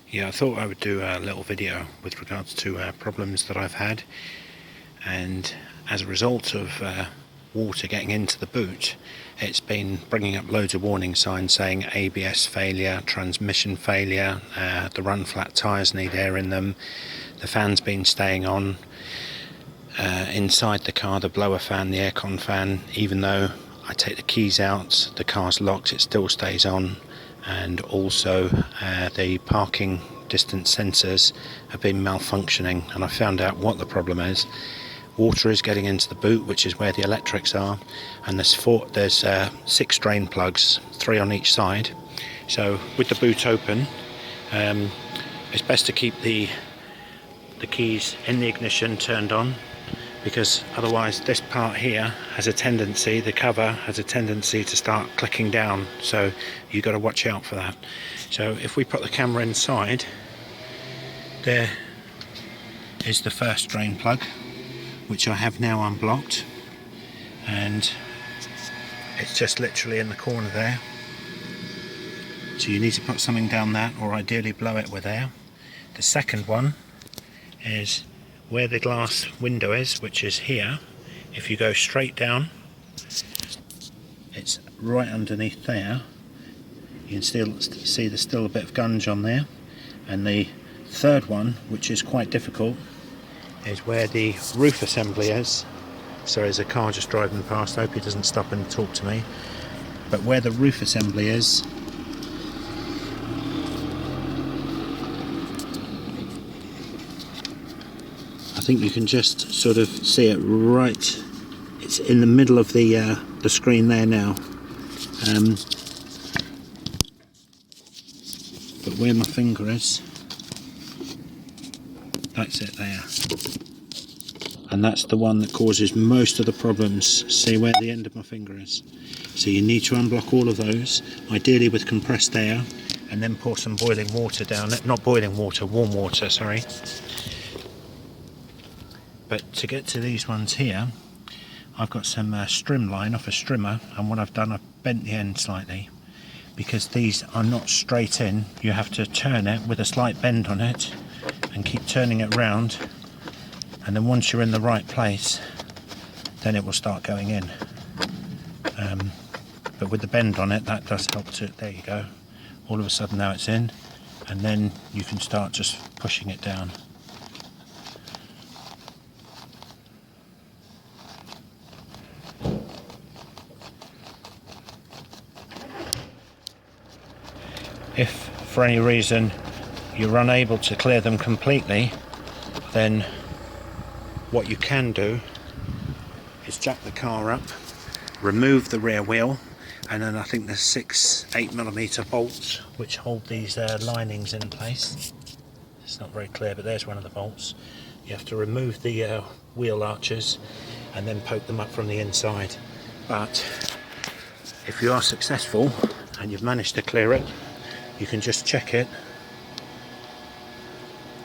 Yeah, I thought I would do a little video with regards to problems that I've had, and as a result of water getting into the boot, it's been bringing up loads of warning signs saying ABS failure, transmission failure, the run flat tyres need air in them, the fan's been staying on. Inside the car, the blower fan, the aircon fan, even though I take the keys out, the car's locked, it still stays on. And also the parking distance sensors have been malfunctioning, and I found out what the problem is. Water is getting into the boot, which is where the electrics are, and there's 6 drain plugs, 3 on each side. So with the boot open, it's best to keep the keys in the ignition turned on, because otherwise this part here has a tendency, the cover has a tendency to start clicking down, so you've got to watch out for that. So if we put the camera inside, there is the first drain plug, which I have now unblocked, and it's just literally in the corner there. So you need to put something down that, or ideally blow it with air. The second one is where the glass window is, which is here. If you go straight down, it's right underneath there. You can still see there's still a bit of gunge on there. And the third one, which is quite difficult, is where the roof assembly is. Sorry, there's a car just driving past. I hope he doesn't stop and talk to me. But where the roof assembly is, I think you can just sort of see it right. It's in the middle of the screen there now. But where my finger is, that's it there. And that's the one that causes most of the problems. See where the end of my finger is? So you need to unblock all of those, ideally with compressed air, and then pour some boiling water down it. Not boiling water, warm water, sorry. But to get to these ones here, I've got some strim line off a strimmer, and what I've done, I've bent the end slightly, because these are not straight in. You have to turn it with a slight bend on it and keep turning it round, and then once you're in the right place, then it will start going in. But with the bend on it, that does help to, there you go, all of a sudden now it's in, and then you can start just pushing it down. If for any reason you're unable to clear them completely, then what you can do is jack the car up, remove the rear wheel, and then I think there's 6-8mm bolts which hold these linings in place. It's not very clear, but there's one of the bolts. You have to remove the wheel arches and then poke them up from the inside. But if you are successful and you've managed to clear it, you can just check it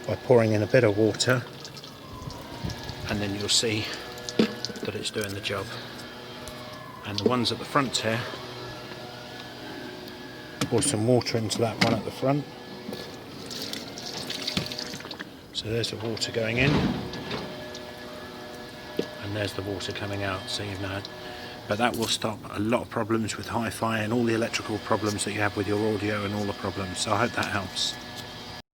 by pouring in a bit of water, and then you'll see that it's doing the job. And the ones at the front here, pour some water into that one at the front. So there's the water going in, and there's the water coming out, so you know. But that will stop a lot of problems with hi-fi and all the electrical problems that you have with your audio and all the problems. So I hope that helps.